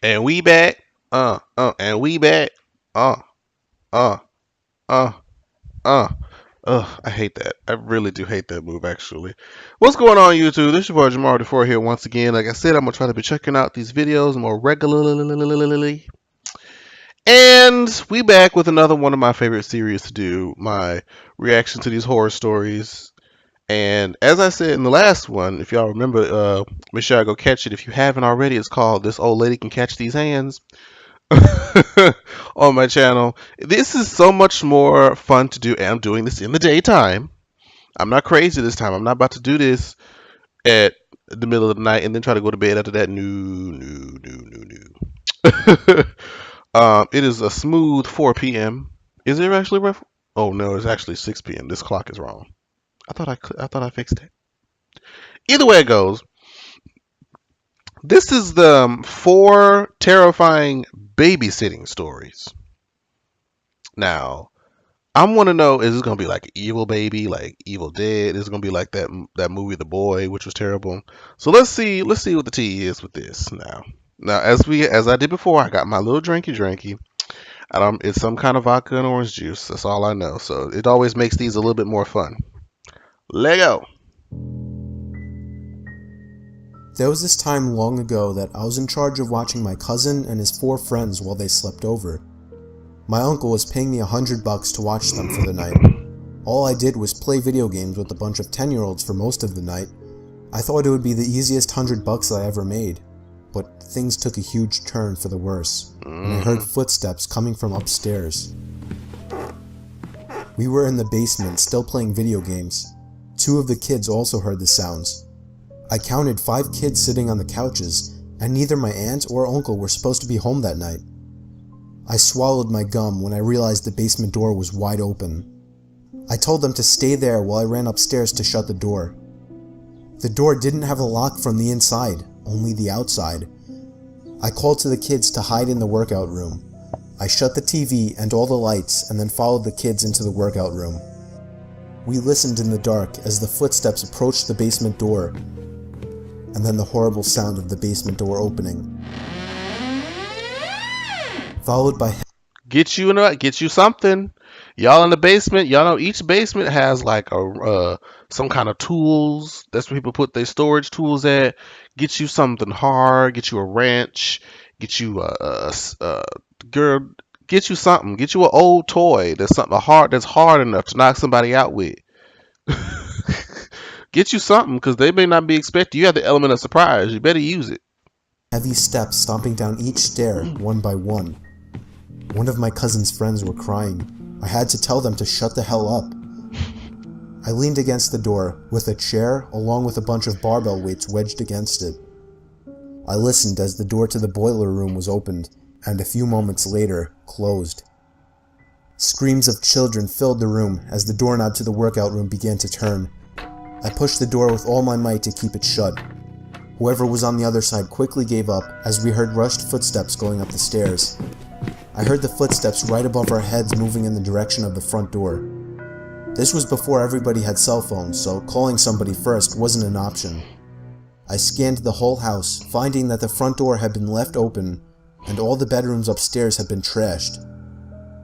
And we back. And we back. Uh, uh, uh, uh. Ugh, I hate that. I really do hate that move, actually. What's going on, YouTube? This is your boy Jamar4 here once again. Like I said, I'm going to try to be checking out these videos more regularly. And we back with another one of my favorite series to do, my reaction to these horror stories. And as I said in the last one, if y'all remember, make sure I go catch it. If you haven't already, it's called This Old Lady Can Catch These Hands. On my channel. This is so much more fun to do, and I'm doing this in the daytime. I'm not crazy this time. I'm not about to do this at the middle of the night and then try to go to bed after that. No. It is a smooth 4 p.m. Is it actually rough? Oh no, it's actually 6 p.m. This clock is wrong. I thought I fixed it. Either way it goes, this is the 4 terrifying babysitting stories. Now, I want to know: is this gonna be like Evil Baby, like Evil Dead? Is it gonna be like that movie The Boy, which was terrible? So let's see what the tea is with this now. Now, as I did before, I got my little drinky. And it's some kind of vodka and orange juice. That's all I know. So it always makes these a little bit more fun. Lego. There was this time long ago that I was in charge of watching my cousin and his 4 friends while they slept over. My uncle was paying me $100 to watch them for the night. All I did was play video games with a bunch of 10-year-olds for most of the night. I thought it would be the easiest $100 I ever made, but things took a huge turn for the worse, and I heard footsteps coming from upstairs. We were in the basement still playing video games. 2 of the kids also heard the sounds. I counted 5 kids sitting on the couches, and neither my aunt or uncle were supposed to be home that night. I swallowed my gum when I realized the basement door was wide open. I told them to stay there while I ran upstairs to shut the door. The door didn't have a lock from the inside, only the outside. I called to the kids to hide in the workout room. I shut the TV and all the lights and then followed the kids into the workout room. We listened in the dark as the footsteps approached the basement door, and then the horrible sound of the basement door opening, followed by Get you something. Y'all in the basement. Y'all know each basement has like a some kind of tools. That's where people put their storage tools at. Get you something hard. Get you a wrench. Get you girl. Get you something. Get you an old toy. That's something that's hard enough to knock somebody out with. Get you something because they may not be expecting. You have the element of surprise. You better use it. heavy steps stomping down each stair, one by one. One of my cousin's friends were crying. I had to tell them to shut the hell up. I leaned against the door, with a chair along with a bunch of barbell weights wedged against it. I listened as the door to the boiler room was opened, and a few moments later, closed. Screams of children filled the room as the doorknob to the workout room began to turn. I pushed the door with all my might to keep it shut. Whoever was on the other side quickly gave up as we heard rushed footsteps going up the stairs. I heard the footsteps right above our heads moving in the direction of the front door. This was before everybody had cell phones, so calling somebody first wasn't an option. I scanned the whole house, finding that the front door had been left open and all the bedrooms upstairs had been trashed.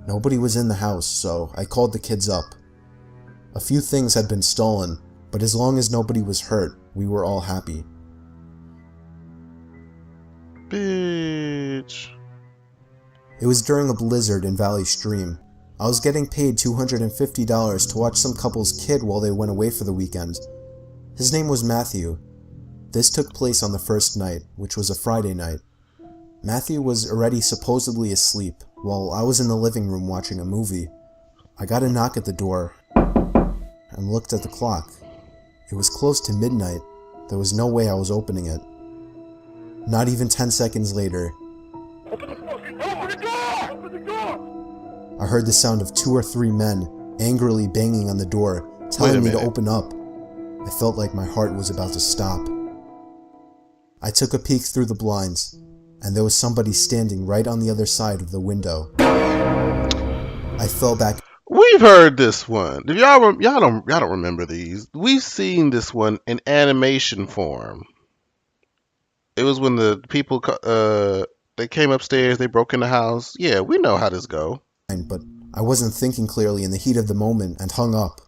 Nobody was in the house, so I called the kids up. A few things had been stolen, but as long as nobody was hurt, we were all happy. Bitch. It was during a blizzard in Valley Stream. I was getting paid $250 to watch some couple's kid while they went away for the weekend. His name was Matthew. This took place on the first night, which was a Friday night. Matthew was already supposedly asleep, while I was in the living room watching a movie. I got a knock at the door, and looked at the clock. It was close to midnight. There was no way I was opening it. Not even 10 seconds later, I heard the sound of 2 or 3 men angrily banging on the door, telling me to open up. I felt like my heart was about to stop. I took a peek through the blinds, and there was somebody standing right on the other side of the window. I fell back. We've heard this one. If y'all don't remember these. We've seen this one in animation form. It was when the people They came upstairs, they broke in the house. Yeah, we know how this go. but I wasn't thinking clearly in the heat of the moment and hung up.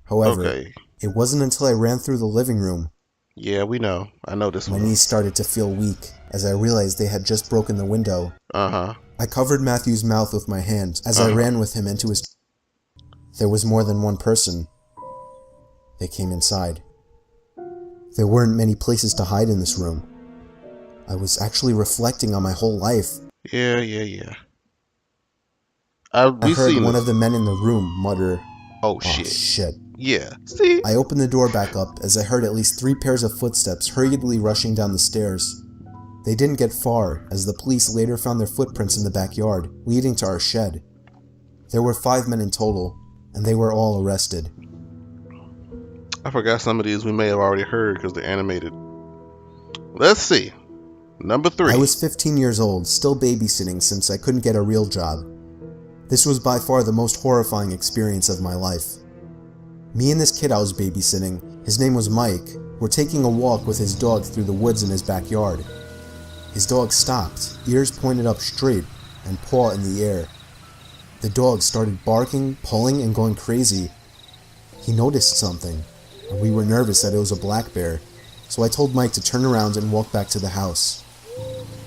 However, Okay. it wasn't until I ran through the living room Yeah, we know. I know this my one. knees started to feel weak as I realized they had just broken the window. Uh-huh. I covered Matthew's mouth with my hand as I Uh-huh. ran with him into his... There was more than one person. They came inside. There weren't many places to hide in this room. I was actually reflecting on my whole life. Yeah. I We heard seen one this. of the men in the room mutter, Oh "Aw, shit. shit." Yeah. See? I opened the door back up as I heard at least 3 pairs of footsteps hurriedly rushing down the stairs. They didn't get far, as the police later found their footprints in the backyard, leading to our shed. There were 5 men in total, and they were all arrested. I forgot some of these we may have already heard because they're animated. Let's see. Number I 3. was 15 years old, still babysitting since I couldn't get a real job. This was by far the most horrifying experience of my life. Me and this kid I was babysitting, his name was Mike, were taking a walk with his dog through the woods in his backyard. His dog stopped, ears pointed up straight, and paw in the air. The dog started barking, pulling, and going crazy. He noticed something, and we were nervous that it was a black bear, so I told Mike to turn around and walk back to the house.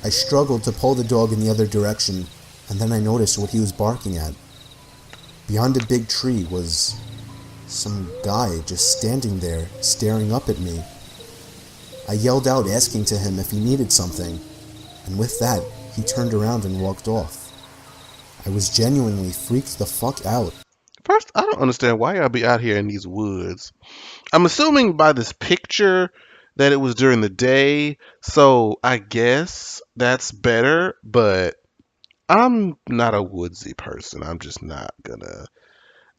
I struggled to pull the dog in the other direction, and then I noticed what he was barking at. Beyond a big tree was some guy just standing there, staring up at me. I yelled out, asking to him if he needed something, and with that, he turned around and walked off. I was genuinely freaked the fuck out. First, I don't understand why y'all be out here in these woods. I'm assuming by this picture that it was during the day, so I guess that's better, but I'm not a woodsy person. I'm just not gonna.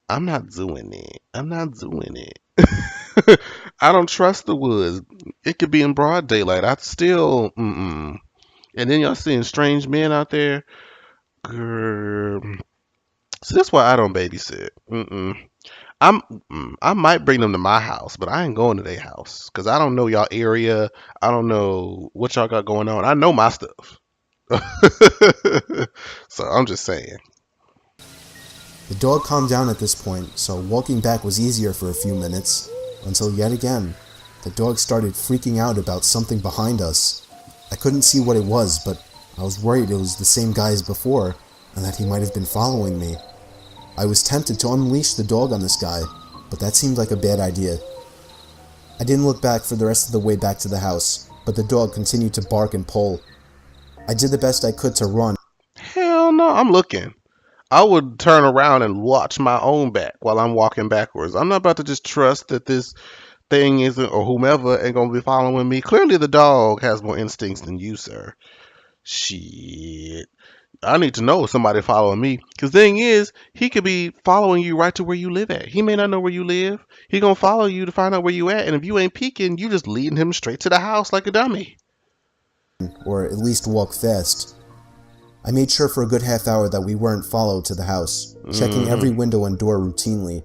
I'm not doing it. I'm not doing it. I don't trust the woods. It could be in broad daylight. I still, And then y'all seeing strange men out there. Grr. So that's why I don't babysit. I might bring them to my house, but I ain't going to their house because I don't know y'all area. I don't know what y'all got going on. I know my stuff. So I'm just saying. The dog calmed down at this point, so walking back was easier for a few minutes, until yet again, the dog started freaking out about something behind us. I couldn't see what it was, but I was worried it was the same guy as before, and that he might have been following me. I was tempted to unleash the dog on this guy, but that seemed like a bad idea. I didn't look back for the rest of the way back to the house, but the dog continued to bark and pull. I did the best I could to run. Hell no, I'm looking. I would turn around and watch my own back while I'm walking backwards. I'm not about to just trust that this thing isn't, or whomever ain't gonna be following me. Clearly, the dog has more instincts than you, sir. Shit. I need to know if somebody following me. Cause thing is, he could be following you right to where you live at. He may not know where you live. He gonna follow you to find out where you at. And if you ain't peeking, you just leading him straight to the house like a dummy. Or at least walk fast. I made sure for a good half hour that we weren't followed to the house, checking every window and door routinely.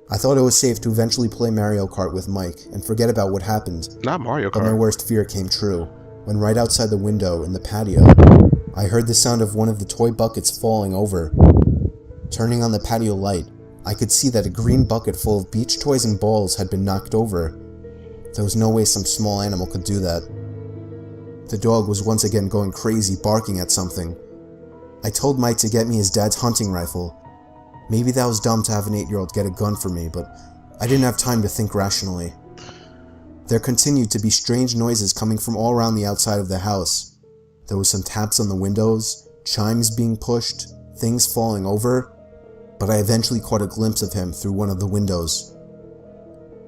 I thought it was safe to eventually play Mario Kart with Mike and forget about what happened, Not Mario but my Kart. worst fear came true, when right outside the window in the patio, I heard the sound of one of the toy buckets falling over. Turning on the patio light, I could see that a green bucket full of beach toys and balls had been knocked over. There was no way some small animal could do that. The dog was once again going crazy, barking at something. I told Mike to get me his dad's hunting rifle. Maybe that was dumb to have an 8-year-old get a gun for me, but I didn't have time to think rationally. There continued to be strange noises coming from all around the outside of the house. There was some taps on the windows, chimes being pushed, things falling over, but I eventually caught a glimpse of him through one of the windows.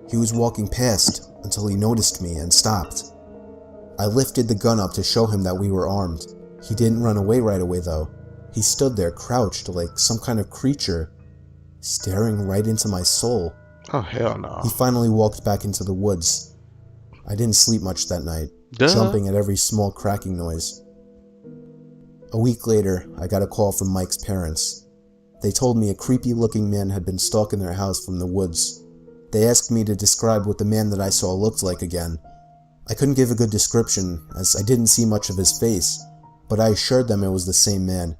He was walking past until he noticed me and stopped. I lifted the gun up to show him that we were armed. He didn't run away right away though. He stood there crouched like some kind of creature, staring right into my soul. Oh hell no. He finally walked back into the woods. I didn't sleep much that night, Duh. jumping at every small cracking noise. A week later, I got a call from Mike's parents. They told me a creepy-looking man had been stalking their house from the woods. They asked me to describe what the man that I saw looked like again. I couldn't give a good description, as I didn't see much of his face, but I assured them it was the same man.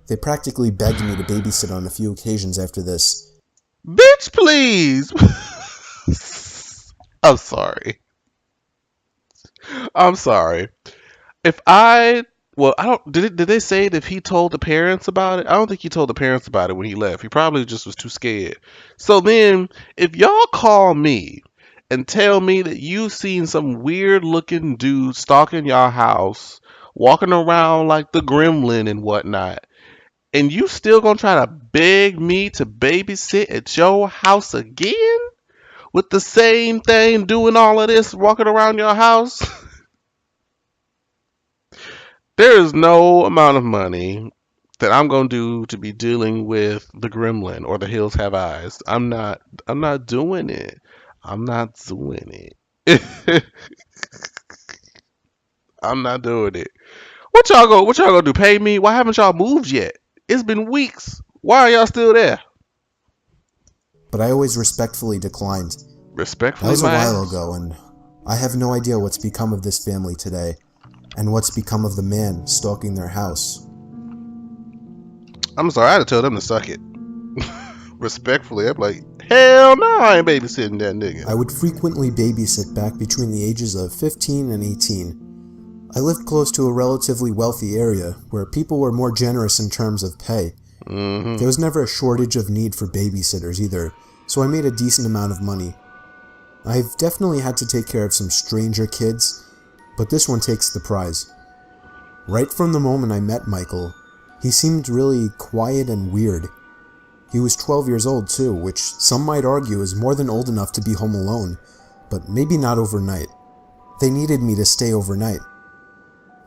They practically begged me to babysit on a few occasions after this. Bitch, please. I'm sorry. I'm sorry. If I well, I don't did they say that if he told the parents about it? I don't think he told the parents about it when he left. He probably just was too scared. So then if y'all call me and tell me that you seen some weird looking dude stalking y'all house, walking around like the gremlin and whatnot, and you still gonna try to beg me to babysit at your house again with the same thing doing all of this walking around your house? There is no amount of money that I'm gonna do to be dealing with the gremlin or the hills have eyes. I'm not doing it. I'm not doing it. I'm not doing it. What y'all gonna do? Pay me? Why haven't y'all moved yet? It's been weeks. Why are y'all still there? But I always respectfully declined. That Respectfully, was a my while ass. ago, and I have no idea what's become of this family today, and what's become of the man stalking their house. I'm sorry, I had to tell them to suck it. Respectfully, I'm like, hell no, I ain't babysitting that nigga. I would frequently babysit back between the ages of 15 and 18. I lived close to a relatively wealthy area where people were more generous in terms of pay. Mm-hmm. There was never a shortage of need for babysitters either, so I made a decent amount of money. I've definitely had to take care of some stranger kids, but this one takes the prize. Right from the moment I met Michael, he seemed really quiet and weird. He was 12 years old too, which some might argue is more than old enough to be home alone, but maybe not overnight. They needed me to stay overnight.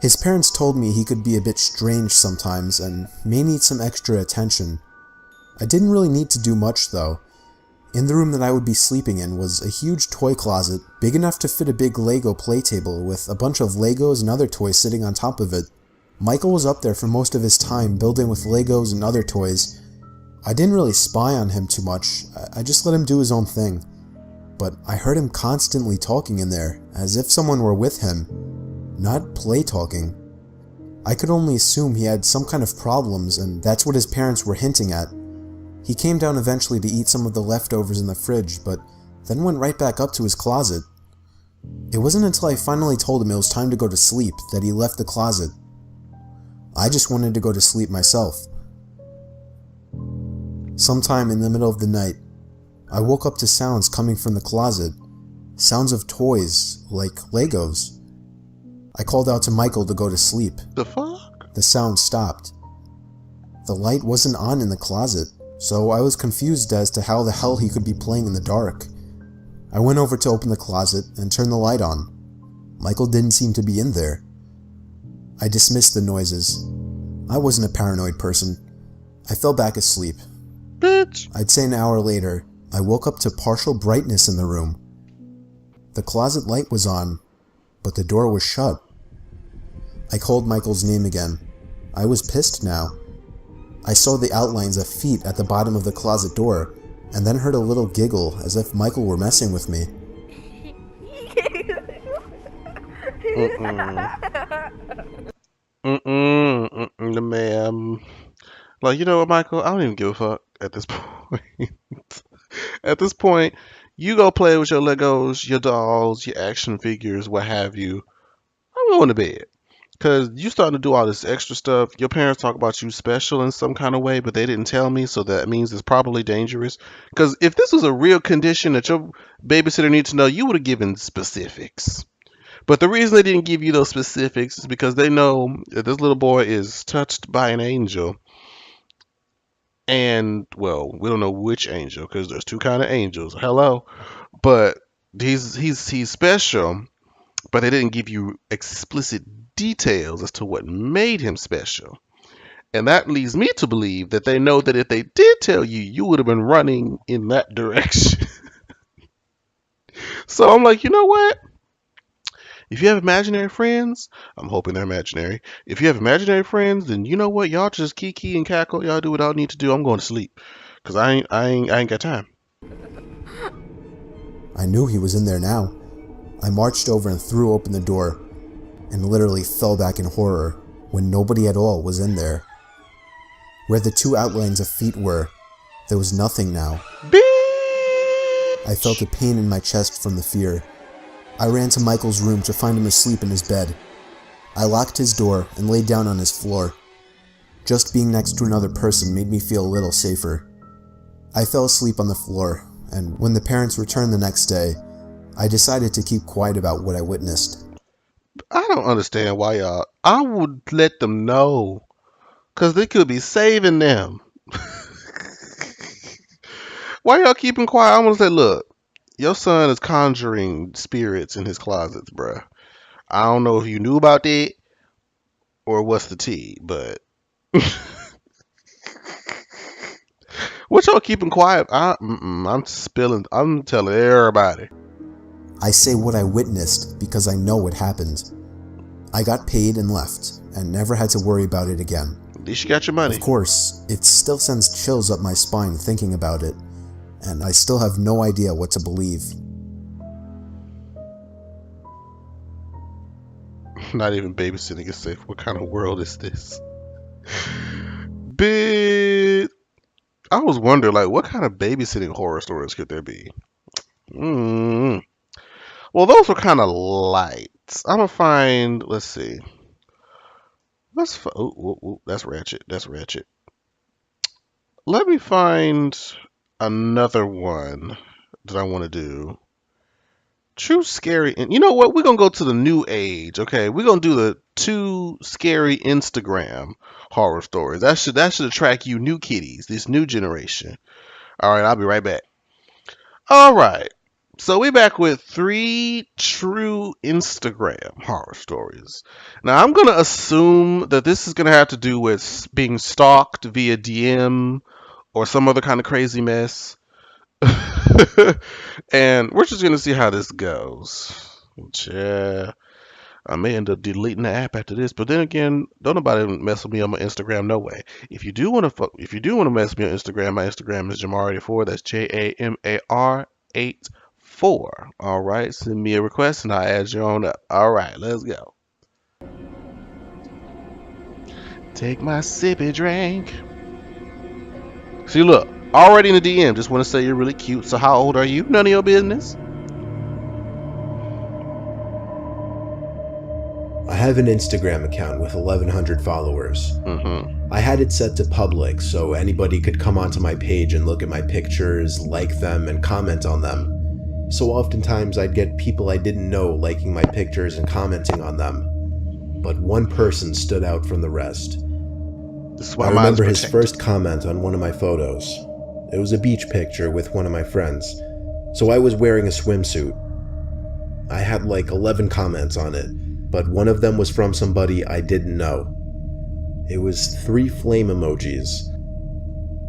His parents told me he could be a bit strange sometimes and may need some extra attention. I didn't really need to do much though. In the room that I would be sleeping in was a huge toy closet big enough to fit a big Lego play table with a bunch of Legos and other toys sitting on top of it. Michael was up there for most of his time building with Legos and other toys. I didn't really spy on him too much, I just let him do his own thing. But I heard him constantly talking in there, as if someone were with him, not play talking. I could only assume he had some kind of problems, and that's what his parents were hinting at. He came down eventually to eat some of the leftovers in the fridge, but then went right back up to his closet. It wasn't until I finally told him it was time to go to sleep that he left the closet. I just wanted to go to sleep myself. Sometime in the middle of the night, I woke up to sounds coming from the closet. Sounds of toys, like Legos. I called out to Michael to go to sleep. The fuck? The sound stopped. The light wasn't on in the closet, so I was confused as to how the hell he could be playing in the dark. I went over to open the closet and turn the light on. Michael didn't seem to be in there. I dismissed the noises. I wasn't a paranoid person. I fell back asleep. Bitch. I'd say an hour later, I woke up to partial brightness in the room. The closet light was on, but the door was shut. I called Michael's name again. I was pissed now. I saw the outlines of feet at the bottom of the closet door, and then heard a little giggle as if Michael were messing with me. Ma'am. Like, you know what, Michael? I don't even give a fuck at this point. At this point, you go play with your Legos, your dolls, your action figures, what have you. I'm going to bed. Because you starting to do all this extra stuff. Your parents talk about you special in some kind of way, but they didn't tell me, so that means it's probably dangerous. Because if this was a real condition that your babysitter needs to know, you would have given specifics. But the reason they didn't give you those specifics is because they know that this little boy is touched by an angel. And, well, we don't know which angel, because there's two kind of angels. Hello. But he's special, but they didn't give you explicit details as to what made him special. And that leads me to believe that they know that if they did tell you, you would have been running in that direction. So I'm like, you know what? If you have imaginary friends, I'm hoping they're imaginary. If you have imaginary friends, then you know what? Y'all just kiki and cackle. Y'all do what I need to do. I'm going to sleep, cause I ain't got time. I knew he was in there now. I marched over and threw open the door. and literally fell back in horror when nobody at all was in there. Where the two outlines of feet were, there was nothing now. I felt a pain in my chest from the fear. I ran to Michael's room to find him asleep in his bed. I locked his door and laid down on his floor. Just being next to another person made me feel a little safer. I fell asleep on the floor, and when the parents returned the next day, I decided to keep quiet about what I witnessed. I don't understand why y'all. I would let them know, cause they could be saving them. Why y'all keeping quiet? I'm gonna say, look, your son is conjuring spirits in his closets, bruh. I don't know if you knew about that or what's the tea, but what y'all keeping quiet? I'm spilling. I'm telling everybody. I say what I witnessed because I know what happened. I got paid and left, and never had to worry about it again. At least you got your money. Of course, it still sends chills up my spine thinking about it, and I still have no idea what to believe. Not even babysitting is safe. What kind of world is this? Bit. I was wondering, like, what kind of babysitting horror stories could there be? Well, those were kind of light. I'm gonna find. Let's see. That's ratchet. That's ratchet. Let me find another one that I want to do. True scary. And you know what? We're gonna go to the new age. Okay, we're gonna do the two scary Instagram horror stories. That should attract you new kiddies, this new generation. All right, I'll be right back. All right. So we're back with 3 true Instagram horror stories. Now I'm gonna assume that this is gonna have to do with being stalked via DM or some other kind of crazy mess. And we're just gonna see how this goes. Yeah, I may end up deleting the app after this, but then again, don't nobody mess with me on my Instagram, no way. If you do want to mess with me on Instagram, my Instagram is Jamar84. That's JAMAR84. All right, send me a request and I'll add you on up. All right, let's go. Take my sippy drink. See, look, already in the DM. Just want to say you're really cute. So how old are you? None of your business. I have an Instagram account with 1,100 followers. I had it set to public so anybody could come onto my page and look at my pictures, like them, and comment on them. So oftentimes I'd get people I didn't know liking my pictures and commenting on them. But one person stood out from the rest. This is why I remember his first comment on one of my photos. It was a beach picture with one of my friends, so I was wearing a swimsuit. I had like 11 comments on it, but one of them was from somebody I didn't know. It was 3 flame emojis.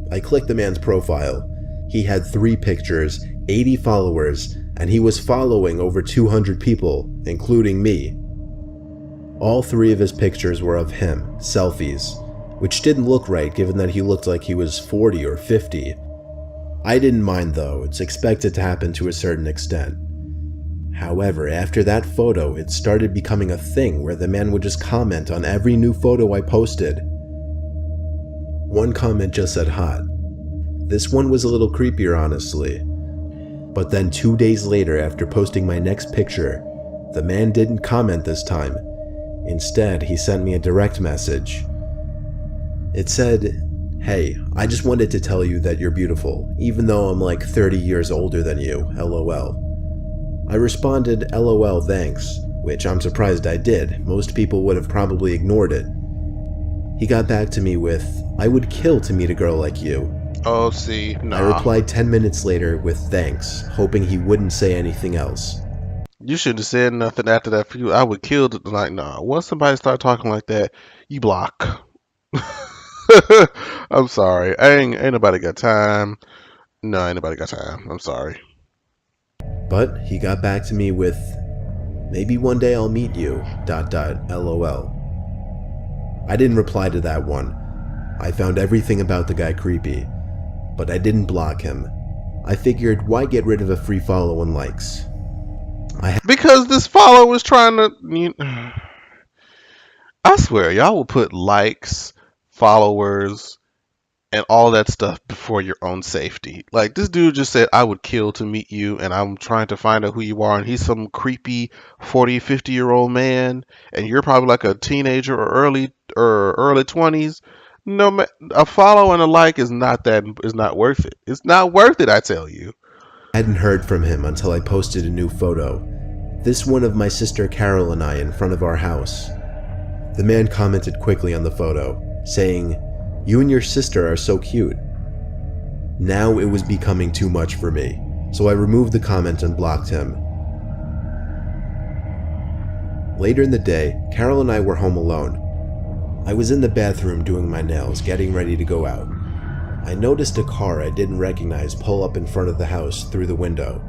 I clicked the man's profile. He had 3 pictures, 80 followers, and he was following over 200 people, including me. All 3 of his pictures were of him, selfies, which didn't look right given that he looked like he was 40 or 50. I didn't mind though, it's expected to happen to a certain extent. However, after that photo, it started becoming a thing where the man would just comment on every new photo I posted. One comment just said hot. This one was a little creepier, honestly. But then 2 days later, after posting my next picture, the man didn't comment this time. Instead, he sent me a direct message. It said, "Hey, I just wanted to tell you that you're beautiful, even though I'm like 30 years older than you, LOL. I responded, LOL thanks, which I'm surprised I did. Most people would have probably ignored it. He got back to me with, I would kill to meet a girl like you. Oh, see, nah. I replied 10 minutes later with thanks, hoping he wouldn't say anything else. You shouldn't have said nothing after that for you. I would kill it. Like, nah. Once somebody start talking like that, you block. I'm sorry. Ain't nobody got time. No, ain't nobody got time. I'm sorry. But he got back to me with, maybe one day I'll meet you, ... LOL. I didn't reply to that one. I found everything about the guy creepy, but I didn't block him. I figured, why get rid of a free follow and likes? Because this follower was trying to... I swear, y'all will put likes, followers, and all that stuff before your own safety. Like this dude just said, I would kill to meet you, and I'm trying to find out who you are, and he's some creepy 40, 50-year-old man, and you're probably like a teenager or early 20s. No, a follow and a like is not worth it. It's not worth it, I tell you. I hadn't heard from him until I posted a new photo. This one of my sister Carol and I in front of our house. The man commented quickly on the photo, saying, "You and your sister are so cute." Now it was becoming too much for me, so I removed the comment and blocked him. Later in the day, Carol and I were home alone. I was in the bathroom doing my nails, getting ready to go out. I noticed a car I didn't recognize pull up in front of the house through the window,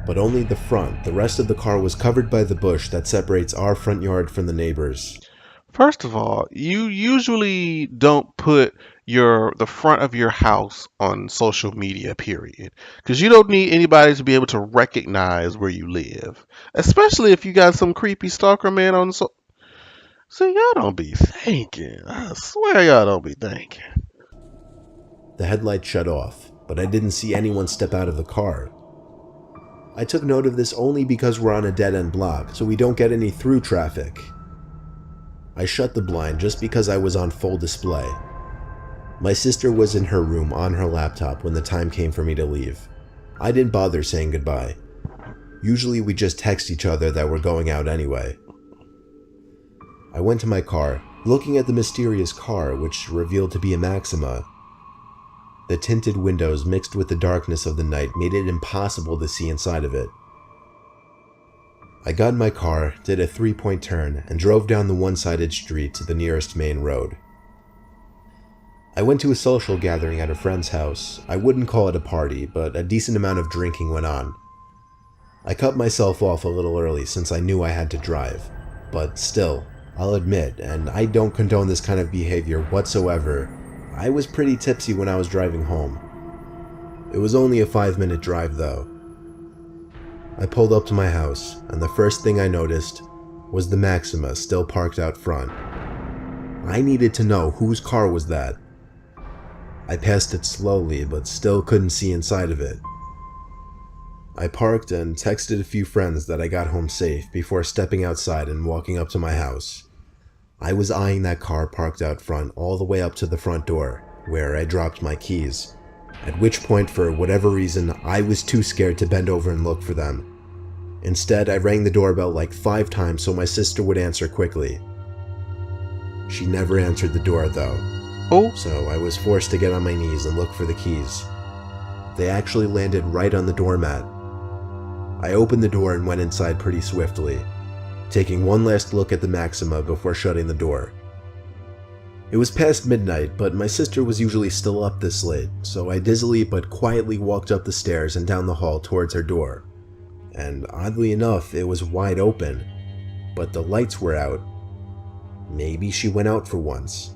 but only the front. The rest of the car was covered by the bush that separates our front yard from the neighbors. First of all, you usually don't put the front of your house on social media, period. Because you don't need anybody to be able to recognize where you live. Especially if you got some creepy stalker man on so y'all don't be thinking. I swear y'all don't be thinking. The headlight shut off, but I didn't see anyone step out of the car. I took note of this only because we're on a dead-end block, so we don't get any through traffic. I shut the blind just because I was on full display. My sister was in her room on her laptop when the time came for me to leave. I didn't bother saying goodbye. Usually we just text each other that we're going out anyway. I went to my car, looking at the mysterious car, which revealed to be a Maxima. The tinted windows mixed with the darkness of the night made it impossible to see inside of it. I got in my car, did a 3-point turn, and drove down the one-sided street to the nearest main road. I went to a social gathering at a friend's house. I wouldn't call it a party, but a decent amount of drinking went on. I cut myself off a little early since I knew I had to drive, but still, I'll admit, and I don't condone this kind of behavior whatsoever, I was pretty tipsy when I was driving home. It was only a 5-minute drive though. I pulled up to my house, and the first thing I noticed was the Maxima still parked out front. I needed to know whose car was that. I passed it slowly, but still couldn't see inside of it. I parked and texted a few friends that I got home safe before stepping outside and walking up to my house. I was eyeing that car parked out front all the way up to the front door, where I dropped my keys. At which point, for whatever reason, I was too scared to bend over and look for them. Instead, I rang the doorbell like 5 times so my sister would answer quickly. She never answered the door though, so I was forced to get on my knees and look for the keys. They actually landed right on the doormat. I opened the door and went inside pretty swiftly, taking one last look at the Maxima before shutting the door. It was past midnight, but my sister was usually still up this late, so I dizzily but quietly walked up the stairs and down the hall towards her door. And oddly enough, it was wide open, but the lights were out. Maybe she went out for once.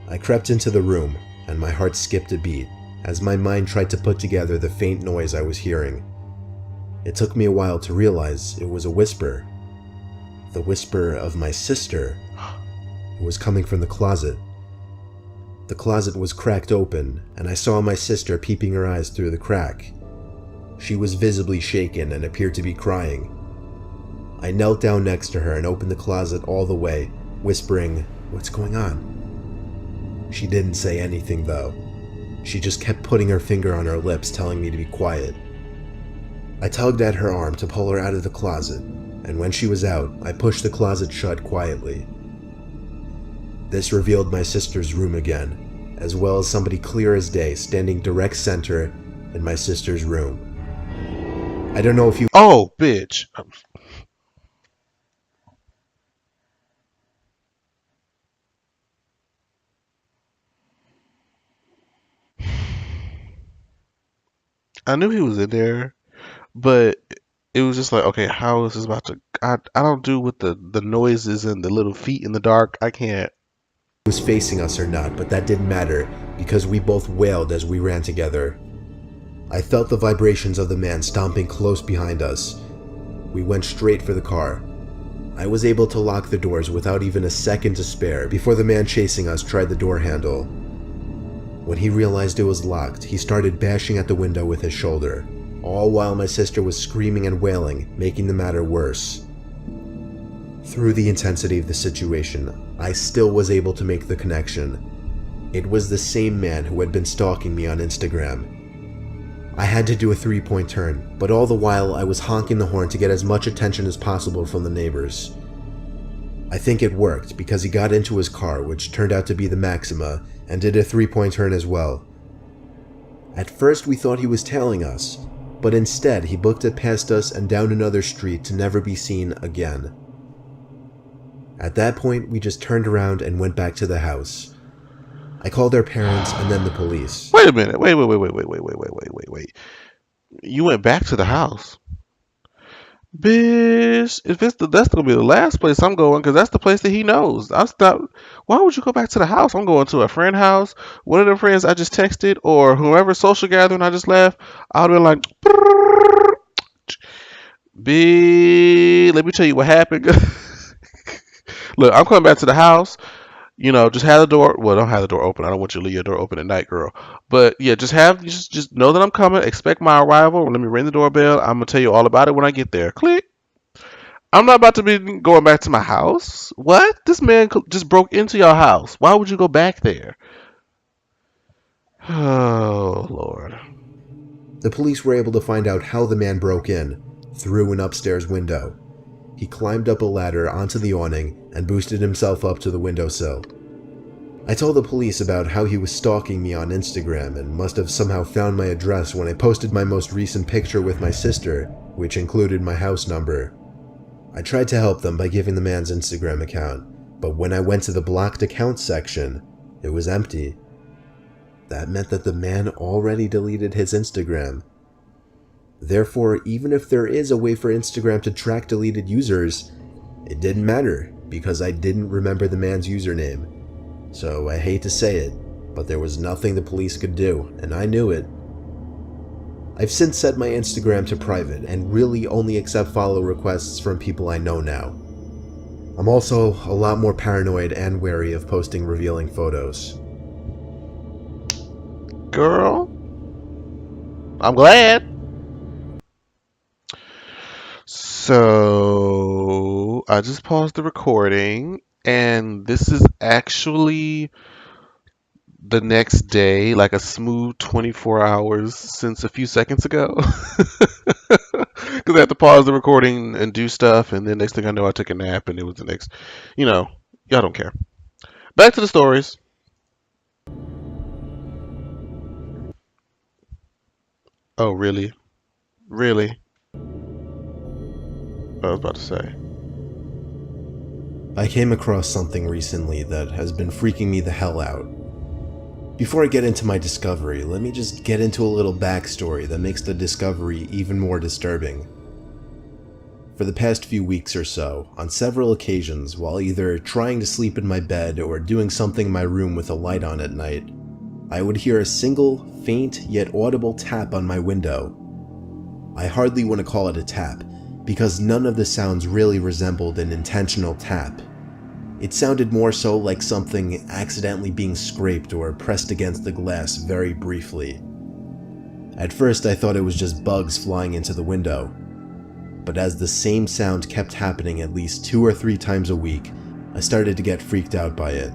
I crept into the room, and my heart skipped a beat as my mind tried to put together the faint noise I was hearing. It took me a while to realize it was a whisper. The whisper of my sister. It was coming from the closet. The closet was cracked open, and I saw my sister peeping her eyes through the crack. She was visibly shaken and appeared to be crying. I knelt down next to her and opened the closet all the way, whispering, "What's going on?" She didn't say anything though. She just kept putting her finger on her lips, telling me to be quiet. I tugged at her arm to pull her out of the closet, and when she was out, I pushed the closet shut quietly. This revealed my sister's room again, as well as somebody clear as day standing direct center in my sister's room. I don't know if you— Oh, bitch. I knew he was in there, but it was just like, okay, how is this about to? I don't do with the noises and the little feet in the dark. I can't. was facing us or not, but that didn't matter because we both wailed as we ran together. I felt the vibrations of the man stomping close behind us. We went straight for the car. I was able to lock the doors without even a second to spare before the man chasing us tried the door handle. When he realized it was locked, he started bashing at the window with his shoulder, all while my sister was screaming and wailing, making the matter worse. Through the intensity of the situation, I still was able to make the connection. It was the same man who had been stalking me on Instagram. I had to do a 3-point turn, but all the while I was honking the horn to get as much attention as possible from the neighbors. I think it worked because he got into his car, which turned out to be the Maxima, and did a 3-point turn as well. At first we thought he was tailing us, but instead he booked it past us and down another street to never be seen again. At that point, we just turned around and went back to the house. I called our parents and then the police. Wait a minute. Wait. You went back to the house. Bitch, that's gonna be the last place I'm going, because that's the place that he knows. Why would you go back to the house? I'm going to a friend house, one of the friends I just texted, or whoever social gathering I just left. I would have been like, B, let me tell you what happened. Look, I'm coming back to the house. Just have the door. Well, don't have the door open. I don't want you to leave your door open at night, girl. But yeah, just know that I'm coming. Expect my arrival. Let me ring the doorbell. I'm gonna tell you all about it when I get there. Click. I'm not about to be going back to my house. What? This man just broke into your house. Why would you go back there? Oh, Lord. The police were able to find out how the man broke in, through an upstairs window. He climbed up a ladder onto the awning and boosted himself up to the windowsill. I told the police about how he was stalking me on Instagram and must have somehow found my address when I posted my most recent picture with my sister, which included my house number. I tried to help them by giving the man's Instagram account, but when I went to the blocked accounts section, it was empty. That meant that the man already deleted his Instagram. Therefore, even if there is a way for Instagram to track deleted users, it didn't matter because I didn't remember the man's username. So I hate to say it, but there was nothing the police could do, and I knew it. I've since set my Instagram to private and really only accept follow requests from people I know now. I'm also a lot more paranoid and wary of posting revealing photos. Girl, I'm glad. So I just paused the recording, and this is actually the next day, like a smooth 24 hours since a few seconds ago. Because I had to pause the recording and do stuff, and then next thing I know, I took a nap, and it was the next, y'all don't care. Back to the stories. Oh, really? Really? I was about to say. I came across something recently that has been freaking me the hell out. Before I get into my discovery, let me just get into a little backstory that makes the discovery even more disturbing. For the past few weeks or so, on several occasions, while either trying to sleep in my bed or doing something in my room with a light on at night, I would hear a single, faint yet audible tap on my window. I hardly want to call it a tap, because none of the sounds really resembled an intentional tap. It sounded more so like something accidentally being scraped or pressed against the glass very briefly. At first I thought it was just bugs flying into the window, but as the same sound kept happening at least 2 or 3 times a week, I started to get freaked out by it.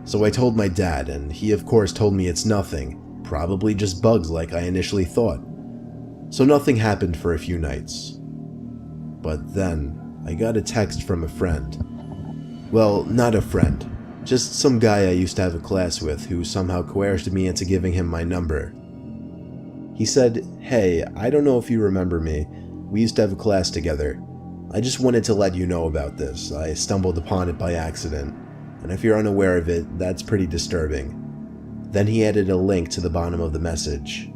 So I told my dad, and he of course told me it's nothing, probably just bugs like I initially thought. So nothing happened for a few nights. But then, I got a text from a friend. Well, not a friend, just some guy I used to have a class with who somehow coerced me into giving him my number. He said, "Hey, I don't know if you remember me. We used to have a class together. I just wanted to let you know about this. I stumbled upon it by accident, and if you're unaware of it, that's pretty disturbing." Then he added a link to the bottom of the message.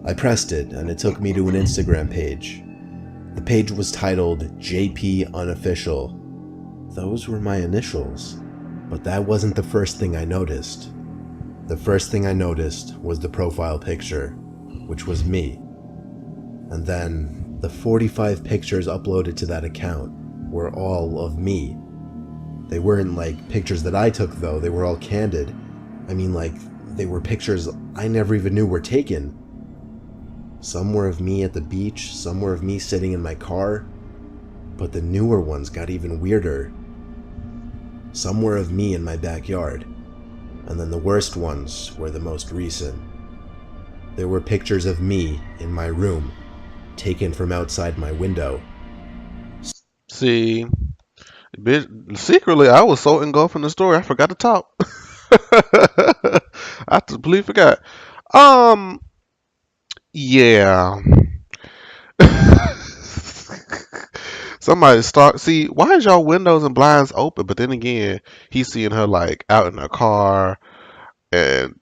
I pressed it, and it took me to an Instagram page. The page was titled JP Unofficial. Those were my initials, but that wasn't the first thing I noticed. The first thing I noticed was the profile picture, which was me. And then the 45 pictures uploaded to that account were all of me. They weren't like pictures that I took, though. They were all candid. I mean, like, they were pictures I never even knew were taken. Some were of me at the beach, some were of me sitting in my car, but the newer ones got even weirder. Some were of me in my backyard, and then the worst ones were the most recent. There were pictures of me in my room, taken from outside my window. See, bitch, secretly, I was so engulfed in the story, I forgot to talk. I completely forgot. Um, yeah. Somebody start see why is y'all windows and blinds open? But then again, he's seeing her like out in her car, and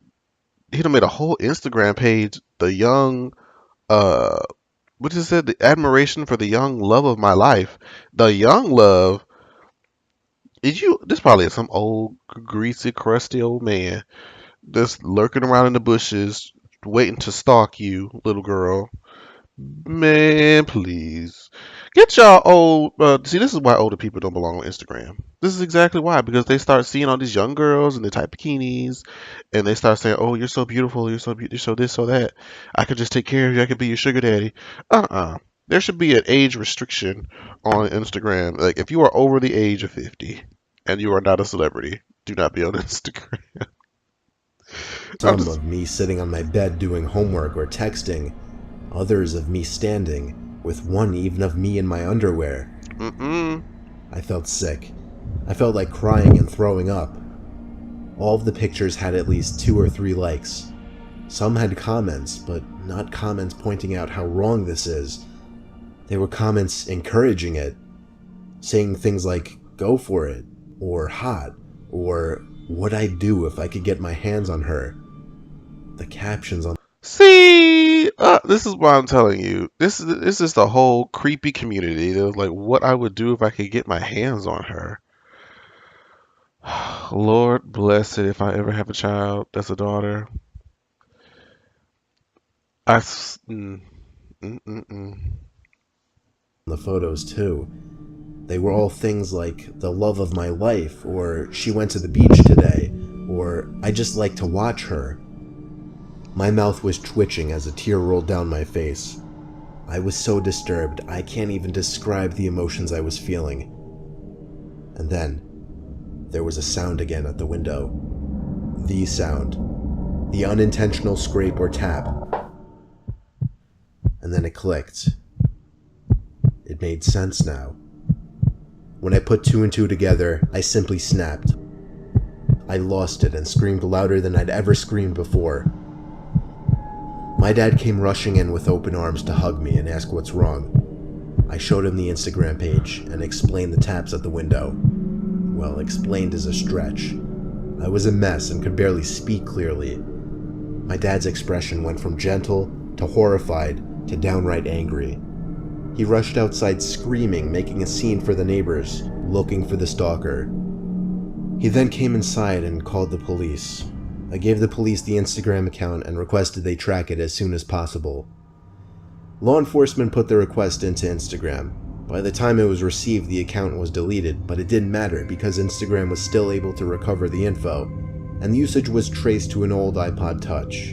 he done made a whole Instagram page. The young, uh, what is it? The admiration for the young love of my life. The young love. Is you? This probably is some old, greasy, crusty old man just lurking around in the bushes, waiting to stalk you, little girl. Man, please. Get y'all old. See, this is why older people don't belong on Instagram. This is exactly why. Because they start seeing all these young girls in the tight bikinis, and they start saying, "Oh, you're so beautiful. You're so beautiful. So this, so that. I could just take care of you. I could be your sugar daddy." There should be an age restriction on Instagram. Like, if you are over the age of 50 and you are not a celebrity, do not be on Instagram. I'm Some just. of me sitting on my bed doing homework or texting, others of me standing, with one even of me in my underwear. Mm-mm. I felt sick. I felt like crying and throwing up. All of the pictures had at least 2 or 3 likes. Some had comments, but not comments pointing out how wrong this is. They were comments encouraging it, saying things like, "go for it," or "hot," or "what I'd do if I could get my hands on her." The captions on See, this is why I'm telling you. This is the whole creepy community. They're like, what I would do if I could get my hands on her. Lord bless it if I ever have a child that's a daughter. I. Mm, mm, mm. the photos too. They were all things like "the love of my life," or "she went to the beach today," or "I just like to watch her." My mouth was twitching as a tear rolled down my face. I was so disturbed, I can't even describe the emotions I was feeling. And then, there was a sound again at the window. The sound. The unintentional scrape or tap. And then it clicked. It made sense now. When I put 2 and 2 together, I simply snapped. I lost it and screamed louder than I'd ever screamed before. My dad came rushing in with open arms to hug me and ask what's wrong. I showed him the Instagram page and explained the taps at the window. Well, explained is a stretch. I was a mess and could barely speak clearly. My dad's expression went from gentle to horrified to downright angry. He rushed outside screaming, making a scene for the neighbors, looking for the stalker. He then came inside and called the police. I gave the police the Instagram account and requested they track it as soon as possible. Law enforcement put the request into Instagram. By the time it was received, the account was deleted, but it didn't matter because Instagram was still able to recover the info, and the usage was traced to an old iPod Touch.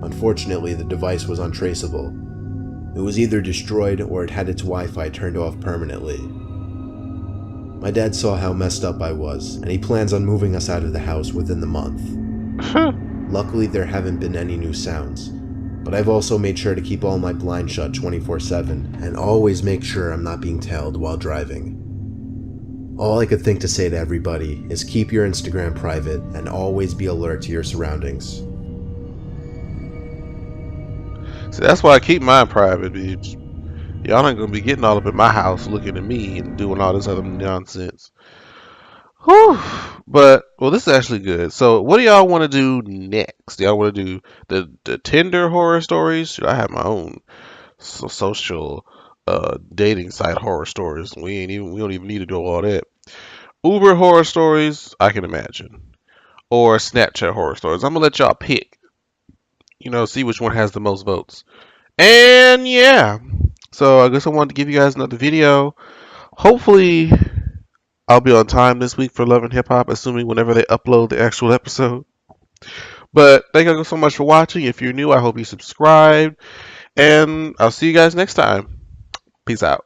Unfortunately, the device was untraceable. It was either destroyed or it had its Wi-Fi turned off permanently. My dad saw how messed up I was, and he plans on moving us out of the house within the month. Luckily, there haven't been any new sounds, but I've also made sure to keep all my blinds shut 24/7 and always make sure I'm not being tailed while driving. All I could think to say to everybody is keep your Instagram private and always be alert to your surroundings. See, that's why I keep mine private, bitch. Y'all ain't gonna be getting all up in my house looking at me and doing all this other nonsense. Whew. But well, this is actually good. So, what do y'all want to do next? Do y'all want to do the Tinder horror stories? Should I have my own social dating site horror stories? We don't even need to do all that. Uber horror stories, I can imagine, or Snapchat horror stories. I'm gonna let y'all pick. See which one has the most votes. And yeah, so I guess I wanted to give you guys another video. Hopefully, I'll be on time this week for Love and Hip Hop, assuming whenever they upload the actual episode. But thank you so much for watching. If you're new, I hope you subscribe. And I'll see you guys next time. Peace out.